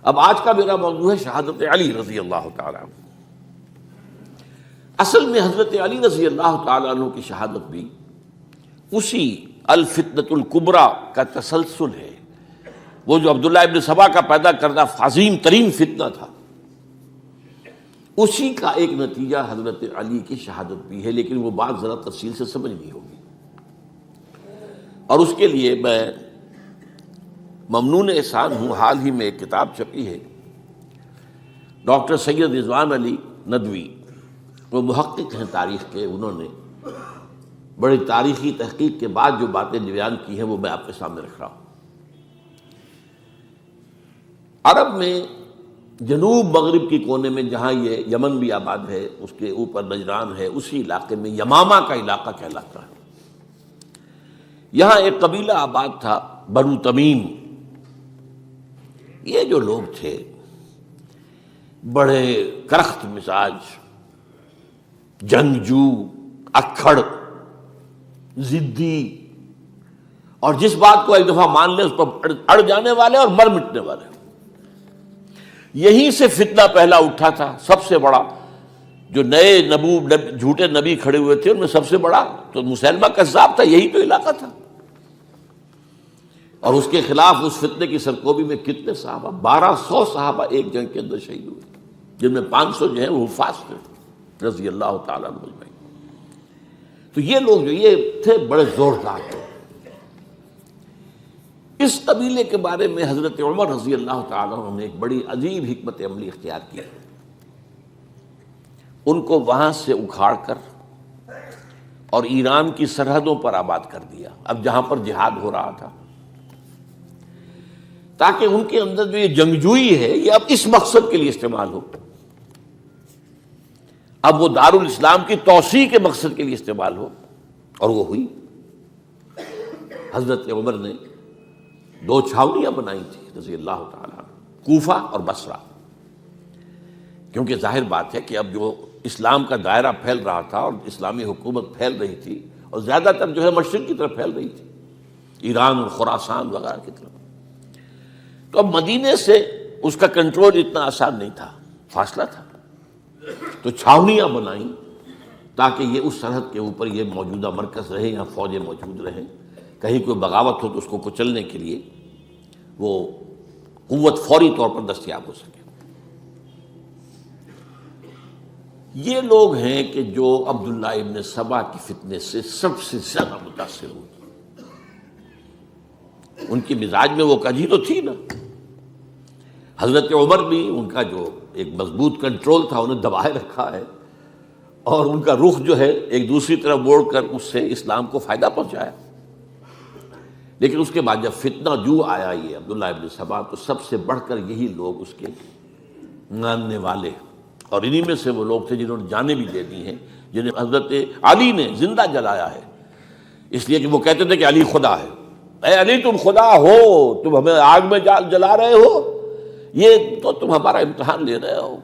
اب آج کا میرا موضوع ہے شہادت علی رضی اللہ تعالیٰ عنہ۔ اصل میں حضرت علی رضی اللہ تعالیٰ عنہ کی شہادت بھی اسی الفتنۃ الکبریٰ کا تسلسل ہے۔ وہ جو عبداللہ ابن سبا کا پیدا کردہ عظیم ترین فتنہ تھا، اسی کا ایک نتیجہ حضرت علی کی شہادت بھی ہے، لیکن وہ بات ذرا تفصیل سے سمجھنی ہوگی۔ اور اس کے لیے میں ممنون احسان ہوں، حال ہی میں ایک کتاب چھپی ہے، ڈاکٹر سید رضوان علی ندوی، وہ محقق ہیں تاریخ کے، انہوں نے بڑی تاریخی تحقیق کے بعد جو باتیں بیان کی ہیں وہ میں آپ کے سامنے رکھ رہا ہوں۔ عرب میں جنوب مغرب کی کونے میں، جہاں یہ یمن بھی آباد ہے، اس کے اوپر نجران ہے، اسی علاقے میں یمامہ کا علاقہ کہلاتا ہے۔ یہاں ایک قبیلہ آباد تھا، بنو تمیم۔ یہ جو لوگ تھے بڑے کرخت مزاج، جنگجو، اکھڑ، ضدی، اور جس بات کو ایک دفعہ مان لے اس پر اڑ جانے والے اور مر مٹنے والے۔ یہیں سے فتنہ پہلا اٹھا تھا۔ سب سے بڑا جو نئے جھوٹے نبی کھڑے ہوئے تھے ان میں سب سے بڑا تو مسیلمہ کذاب تھا، یہی تو علاقہ تھا۔ اور اس کے خلاف اس فتنے کی سرکوبی میں کتنے صحابہ، 1200 صحابہ ایک جنگ کے اندر شہید ہوئے، جن میں 500 جو ہیں وہ حفاظ تھے رضی اللہ تعالیٰ عنہ اجمعین۔ تو یہ لوگ جو یہ تھے بڑے زوردار تھے۔ اس قبیلے کے بارے میں حضرت عمر رضی اللہ تعالیٰ عنہ نے ایک بڑی عجیب حکمت عملی اختیار کی۔ ان کو وہاں سے اکھاڑ کر اور ایران کی سرحدوں پر آباد کر دیا، اب جہاں پر جہاد ہو رہا تھا، تاکہ ان کے اندر جو یہ جنگجوئی ہے یہ اب اس مقصد کے لیے استعمال ہو، اب وہ دارالاسلام کی توسیع کے مقصد کے لیے استعمال ہو۔ اور وہ ہوئی۔ حضرت عمر نے 2 چھاؤنیاں بنائی تھی رضی اللہ تعالیٰ عنہ، کوفہ اور بصرہ، کیونکہ ظاہر بات ہے کہ اب جو اسلام کا دائرہ پھیل رہا تھا اور اسلامی حکومت پھیل رہی تھی، اور زیادہ تر جو ہے مشرق کی طرف پھیل رہی تھی، ایران اور خراسان وغیرہ کی طرف۔ تو اب مدینے سے اس کا کنٹرول اتنا آسان نہیں تھا، فاصلہ تھا، تو چھاؤنیاں بنائیں تاکہ یہ اس سرحد کے اوپر یہ موجودہ مرکز رہے، یہاں فوجیں موجود رہیں، کہیں کوئی بغاوت ہو تو اس کو کچلنے کے لیے وہ قوت فوری طور پر دستیاب ہو سکے۔ یہ لوگ ہیں کہ جو عبداللہ ابن سبا کی فتنے سے سب سے زیادہ متاثر ہوئے۔ ان کی مزاج میں وہ کجی تو تھی نا۔ حضرت عمر بھی ان کا جو ایک مضبوط کنٹرول تھا انہیں دبائے رکھا ہے، اور ان کا رخ جو ہے ایک دوسری طرف موڑ کر اس سے اسلام کو فائدہ پہنچایا۔ لیکن اس کے بعد جب فتنہ جو آیا یہ عبداللہ ابن سبا، تو سب سے بڑھ کر یہی لوگ اس کے ماننے والے، اور انہی میں سے وہ لوگ تھے جنہوں نے جانیں بھی دے دی ہیں، جنہیں حضرت علی نے زندہ جلایا ہے، اس لیے کہ وہ کہتے تھے کہ علی خدا ہے۔ اے علی تم خدا ہو، تم ہمیں آگ میں جلا رہے ہو، یہ تو تم ہمارا امتحان لے رہے ہو۔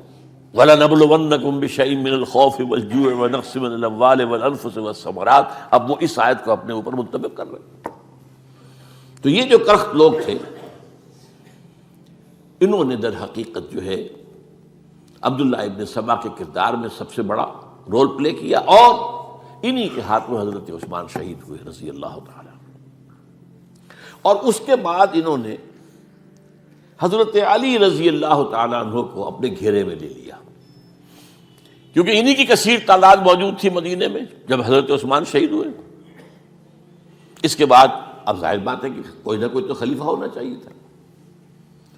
وَلَنَبْلُوَنَّكُمْ بِشَيْءٍ مِّنَ الْخَوْفِ وَالْجُوعِ وَنَقْصٍ مِّنَ الْأَمْوَالِ وَالْأَنفُسِ وَالثَّمَرَاتِ۔ اب وہ اس آیت کو اپنے اوپر منطبق کر رہے ہیں۔ تو یہ جو کرخت لوگ تھے، انہوں نے در حقیقت جو ہے عبداللہ ابن سبا کے کردار میں سب سے بڑا رول پلے کیا، اور انہی کے ہاتھوں حضرت عثمان شہید ہوئے رضی اللہ تعالیٰ۔ اور اس کے بعد انہوں نے حضرت علی رضی اللہ تعالیٰ عنہ کو اپنے گھیرے میں لے لیا، کیونکہ انہی کی کثیر تعداد موجود تھی مدینے میں جب حضرت عثمان شہید ہوئے۔ اس کے بعد اب ظاہر بات ہے کہ کوئی نہ کوئی تو خلیفہ ہونا چاہیے تھا۔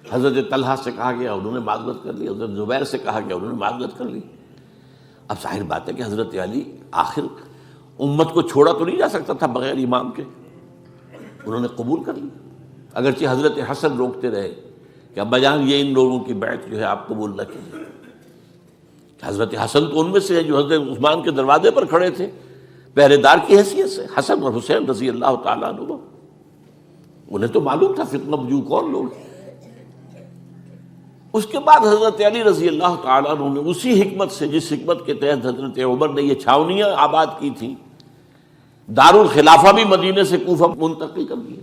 حضرت طلحہ سے کہا گیا، انہوں نے معذرت کر لی، حضرت زبیر سے کہا گیا، انہوں نے معذرت کر لی۔ اب ظاہر بات ہے کہ حضرت علی آخر امت کو چھوڑا تو نہیں جا سکتا تھا بغیر امام کے، انہوں نے قبول کر لی، اگرچہ حضرت حسن روکتے رہے کہ ابا جان یہ ان لوگوں کی بیعت جو ہے آپ قبول نہ کیجیے۔ حضرت حسن تو ان میں سے ہیں جو حضرت عثمان کے دروازے پر کھڑے تھے پہرے دار کی حیثیت سے، حسن اور حسین رضی اللہ تعالیٰ عنہ، انہیں تو معلوم تھا فتنہ جو کون لوگ ہیں۔ اس کے بعد حضرت علی رضی اللہ تعالیٰ عنہ نے اسی حکمت سے، جس حکمت کے تحت حضرت عمر نے یہ چھاونیاں آباد کی تھیں، دارالخلافہ بھی مدینے سے کوفہ منتقل کر دیا۔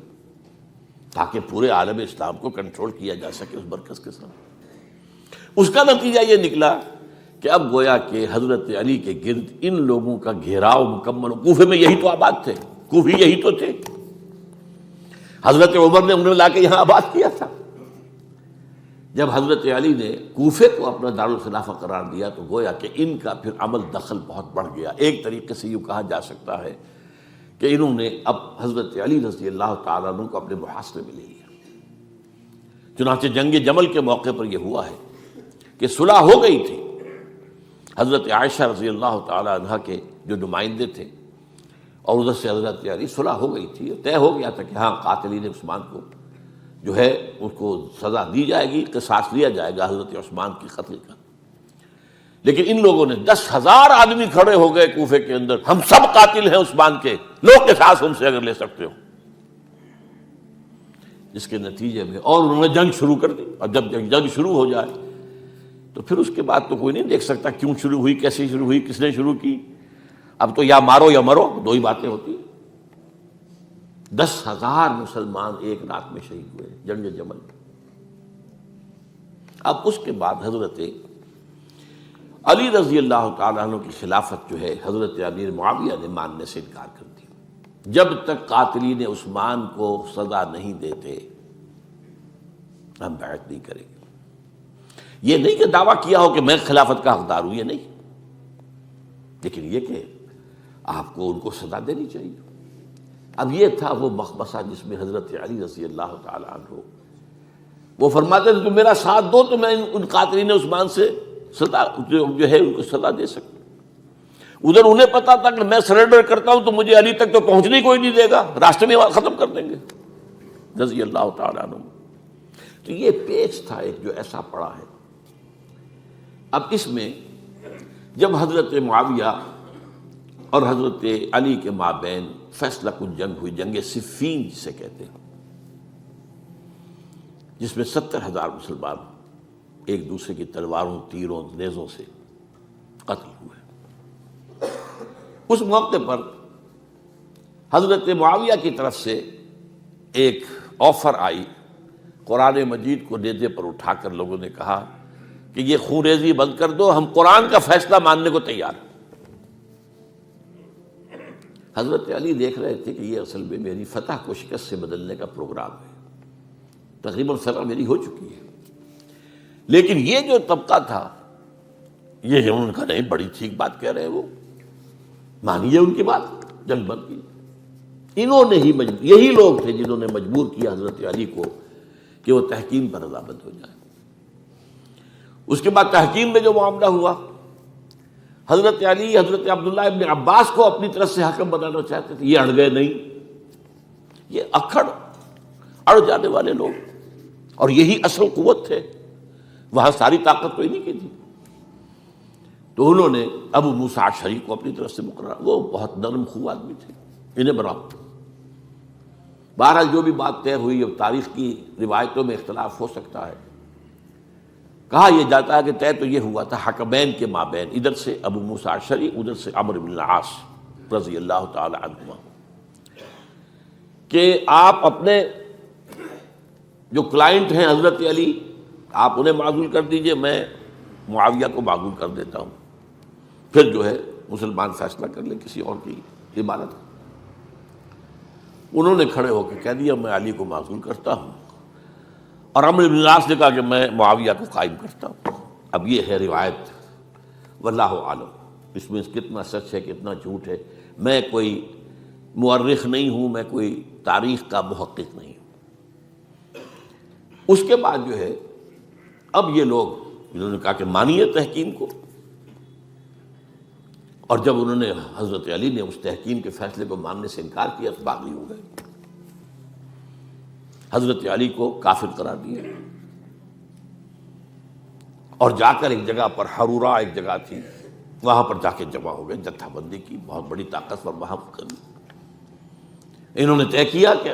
تاکہ پورے عالم اسلام کو کنٹرول کیا جا سکے اس مرکز کے ساتھ۔ اس کا نتیجہ یہ نکلا کہ اب گویا کہ حضرت علی کے گرد ان لوگوں کا گھیراؤ مکمل، کوفے میں یہی تو آباد تھے، کوفی یہی تو تھے، حضرت عمر نے انہیں لا کے یہاں آباد کیا تھا۔ جب حضرت علی نے کوفے کو اپنا دارالخلافہ قرار دیا تو گویا کہ ان کا پھر عمل دخل بہت بڑھ گیا۔ ایک طریقے سے یوں کہا جا سکتا ہے کہ انہوں نے اب حضرت علی رضی اللہ تعالیٰ عنہ کو اپنے محاصرے میں لے لیا۔ چنانچہ جنگ جمل کے موقع پر یہ ہوا ہے کہ صلح ہو گئی تھی، حضرت عائشہ رضی اللہ تعالیٰ عنہ کے جو نمائندے تھے اور ادھر سے حضرت علی، صلح ہو گئی تھی، طے ہو گیا تھا کہ ہاں قاتلین عثمان کو جو ہے اس کو سزا دی جائے گی، قصاص لیا جائے گا حضرت عثمان کی قتل کا۔ لیکن ان لوگوں نے 10,000 آدمی کھڑے ہو گئے کوفے کے اندر، ہم سب قاتل ہیں عثمان کے، لوگ قصاص ہم سے اگر لے سکتے ہو، جس کے نتیجے میں اور انہوں نے جنگ شروع کر دی۔ اور جب جنگ شروع ہو جائے تو پھر اس کے بعد تو کوئی نہیں دیکھ سکتا کیوں شروع ہوئی، کیسے شروع ہوئی، کس نے شروع کی۔ اب تو یا مارو یا مرو، دو ہی باتیں ہوتی۔ 10,000 مسلمان ایک رات میں شہید ہوئے جنگ جمل۔ اب اس کے بعد حضرت علی رضی اللہ تعالیٰ عنہ کی خلافت جو ہے حضرت امیر معاویہ نے ماننے سے انکار کر دیا۔ جب تک قاتلین عثمان کو سزا نہیں دیتے ہم بیعت نہیں کریں گے۔ یہ نہیں کہ دعویٰ کیا ہو کہ میں خلافت کا حقدار ہوں، یہ نہیں، لیکن یہ کہ آپ کو ان کو سزا دینی چاہیے۔ اب یہ تھا وہ مخمصہ جس میں حضرت علی رضی اللہ تعالیٰ عنہ وہ فرماتے تھے تو میرا ساتھ دو تو میں ان قاتلین عثمان سے سزا جو ہے ان کو سزا دے سکوں۔ ادھر انہیں پتا تھا کہ میں سرنڈر کرتا ہوں تو مجھے علی تک تو پہنچنے کوئی نہیں دے گا، راستے میں ختم کر دیں گے رضی اللہ تعالیٰ عنہ۔ تو یہ پیچ تھا ایک جو ایسا پڑا ہے۔ اب اس میں جب حضرت معاویہ اور حضرت علی کے مابین فیصلہ کن جنگ ہوئی، جنگ صفین جسے کہتے ہیں، جس میں 70,000 مسلمان ایک دوسرے کی تلواروں، تیروں، نیزوں سے قتل ہوئے۔ اس موقع پر حضرت معاویہ کی طرف سے ایک آفر آئی، قرآن مجید کو نیزے پر اٹھا کر لوگوں نے کہا کہ یہ خونریزی بند کر دو، ہم قرآن کا فیصلہ ماننے کو تیار ہیں۔ حضرت علی دیکھ رہے تھے کہ یہ اصل میں میری فتح کو شکست سے بدلنے کا پروگرام ہے، تقریباً فتح میری ہو چکی ہے، لیکن یہ جو طبقہ تھا یہ انہوں نے کہا نہیں بڑی ٹھیک بات کہہ رہے ہیں، وہ مانیے ان کی بات، جنگ بند کی۔ انہوں نے ہی یہی لوگ تھے جنہوں نے مجبور کیا حضرت علی کو کہ وہ تحکیم پر رضامند ہو جائے۔ اس کے بعد تحکیم میں جو معاملہ ہوا، حضرت علی حضرت عبداللہ ابن عباس کو اپنی طرف سے حکم بنانا چاہتے تھے، یہ اڑ گئے نہیں، یہ اڑ جانے والے لوگ، اور یہی اصل قوت تھے، وہاں ساری طاقت تو انہی کی تھی۔ تو انہوں نے ابو موسیٰ اشعری کو اپنی طرف سے مقرر، وہ بہت نرم خو آدمی تھے، انہیں بنا۔ بہرحال جو بھی بات طے ہوئی، اب تاریخ کی روایتوں میں اختلاف ہو سکتا ہے، کہا یہ جاتا ہے کہ طے تو یہ ہوا تھا حکمین کے مابین، ادھر سے ابو موسیٰ اشعری، ادھر سے عمرو بن العاص رضی اللہ تعالی عنہما، کہ آپ اپنے جو کلائنٹ ہیں حضرت علی آپ انہیں معزول کر دیجئے، میں معاویہ کو معزول کر دیتا ہوں، پھر جو ہے مسلمان فیصلہ کر لیں کسی اور کی عبادت۔ انہوں نے کھڑے ہو کے کہہ دیا میں علی کو معزول کرتا ہوں، اور عمرو بن العاص نے کہا کہ میں معاویہ کو قائم کرتا ہوں۔ اب یہ ہے روایت، واللہ عالم اس میں کتنا سچ ہے کتنا جھوٹ ہے، میں کوئی مورخ نہیں ہوں، میں کوئی تاریخ کا محقق نہیں ہوں۔ اس کے بعد جو ہے اب یہ لوگ انہوں نے کہا کہ مانیے تحکیم کو، اور جب انہوں نے حضرت علی نے اس تحکیم کے فیصلے کو ماننے سے انکار کیا تو باغی ہو گئے، حضرت علی کو کافر قرار دیا، اور جا کر ایک جگہ پر حرورہ ایک جگہ تھی وہاں پر جا کے جمع ہو گئے، جتھا بندی کی، بہت بڑی طاقت پر وہاں کر انہوں نے طے کیا کہ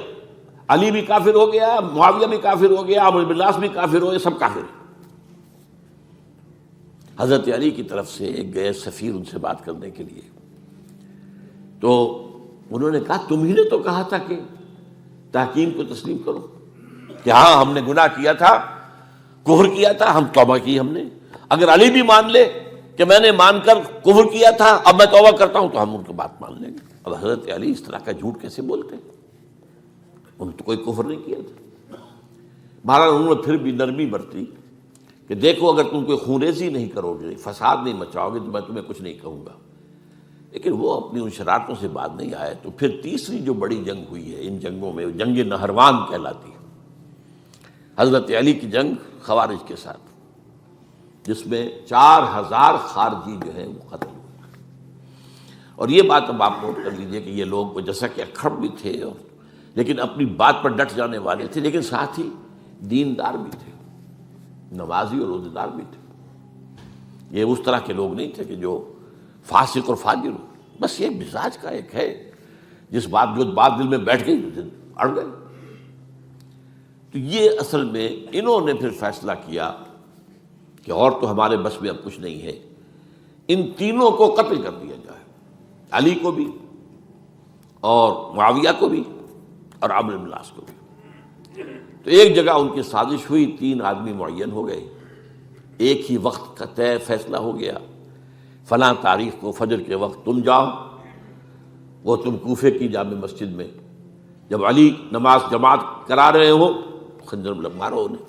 علی بھی کافر ہو گیا، معاویہ بھی کافر ہو گیا، عمرو بن العاص بھی کافر ہو گئے، سب کافر ہیں۔ حضرت علی کی طرف سے ایک گئے سفیر ان سے بات کرنے کے لیے، تو انہوں نے کہا تم ہی نے تو کہا تھا کہ تحکیم کو تسلیم کرو، کہ ہاں ہم نے گناہ کیا تھا، کفر کیا تھا، ہم توبہ کی ہم نے. اگر علی بھی مان لے کہ میں نے مان کر کفر کیا تھا اب میں توبہ کرتا ہوں تو ہم ان کی بات مان لیں گے. اب حضرت علی اس طرح کا جھوٹ کیسے بولتے ہیں؟ انہوں نے تو کوئی کفر نہیں کیا تھا. بہرحال انہوں نے پھر بھی نرمی برتی کہ دیکھو اگر تم کوئی خونریزی نہیں کرو گے، فساد نہیں مچاؤ گے تو میں تمہیں کچھ نہیں کہوں گا. لیکن وہ اپنی ان شرارتوں سے بعد نہیں آئے. تو پھر تیسری جو بڑی جنگ ہوئی ہے ان جنگوں میں، جنگ نہروان کہلاتی ہے، حضرت علی کی جنگ خوارج کے ساتھ، جس میں 4000 خارجی جو ہیں وہ قتل ہوئے. اور یہ بات اب آپ نوٹ کر لیجئے کہ یہ لوگ جیسا کہ اکھڑ بھی تھے لیکن اپنی بات پر ڈٹ جانے والے تھے، لیکن ساتھ ہی دیندار بھی تھے، نمازی اور روزے دار بھی تھے. یہ اس طرح کے لوگ نہیں تھے کہ جو فاسق اور فاجر ہو. بس یہ مزاج کا ایک ہے، جو بات دل میں بیٹھ گئی اڑ گئے. تو یہ اصل میں انہوں نے پھر فیصلہ کیا کہ اور تو ہمارے بس میں اب کچھ نہیں ہے، ان تینوں کو قتل کر دیا جائے، علی کو بھی اور معاویہ کو بھی اور عمرو بن العاص کو بھی. تو ایک جگہ ان کی سازش ہوئی، 3 آدمی معین ہو گئے، ایک ہی وقت کا طے فیصلہ ہو گیا، فلاں تاریخ کو فجر کے وقت تم جاؤ، وہ تم کوفے کی جامع مسجد میں جب علی نماز جماعت کرا رہے ہو خنجر مارو انہیں.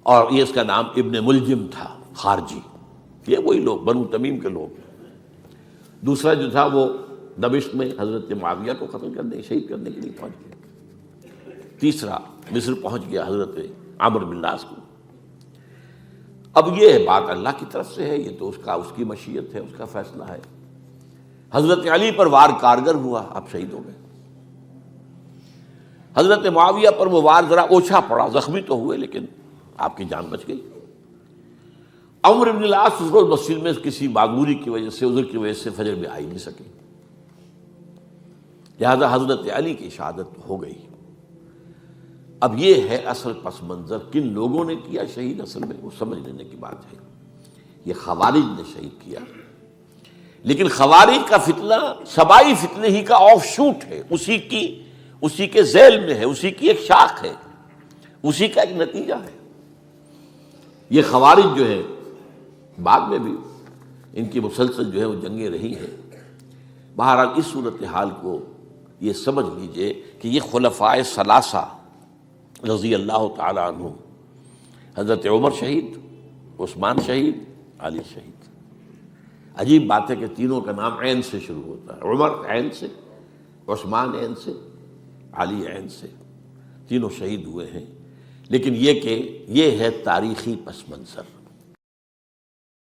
اور یہ اس کا نام ابن ملجم تھا، خارجی، یہ وہی لوگ بنو تمیم کے لوگ. دوسرا جو تھا وہ دمشق میں حضرت معاویہ کو قتل کرنے شہید کرنے کے لیے پہنچ گیا. تیسرا مصر پہنچ گیا حضرت عمرو بن العاص کو. اب یہ بات اللہ کی طرف سے ہے، یہ تو اس کی مشیت ہے، اس کا فیصلہ ہے. حضرت علی پر وار کارگر ہوا، آپ شہید ہو گئے. حضرت معاویہ پر وہ وار ذرا اوچھا پڑا، زخمی تو ہوئے لیکن آپ کی جان بچ گئی. عمرو بن العاص اس روز مسجد میں کسی معذوری کی وجہ سے، عذر کی وجہ سے فجر میں آئی نہیں سکے، لہذا حضرت علی کی شہادت ہو گئی. اب یہ ہے اصل پس منظر، کن لوگوں نے کیا شہید اصل میں وہ سمجھ لینے کی بات ہے. یہ خوارج نے شہید کیا، لیکن خوارج کا فتنہ سبائی فتنے ہی کا آف شوٹ ہے، اسی کے ذیل میں ہے، اسی کی ایک شاخ ہے، اسی کا ایک نتیجہ ہے. یہ خوارج جو ہے بعد میں بھی ان کی مسلسل جو ہے وہ جنگیں رہی ہیں. بہرحال اس صورتحال کو یہ سمجھ لیجئے کہ یہ خلفائے ثلاثہ رضی اللہ تعالی عنہ، حضرت عمر شہید، عثمان شہید، علی شہید. عجیب بات ہے کہ تینوں کا نام عین سے شروع ہوتا ہے، عمر عین سے، عثمان عین سے، علی عین سے. تینوں شہید ہوئے ہیں. لیکن یہ کہ یہ ہے تاریخی پس منظر.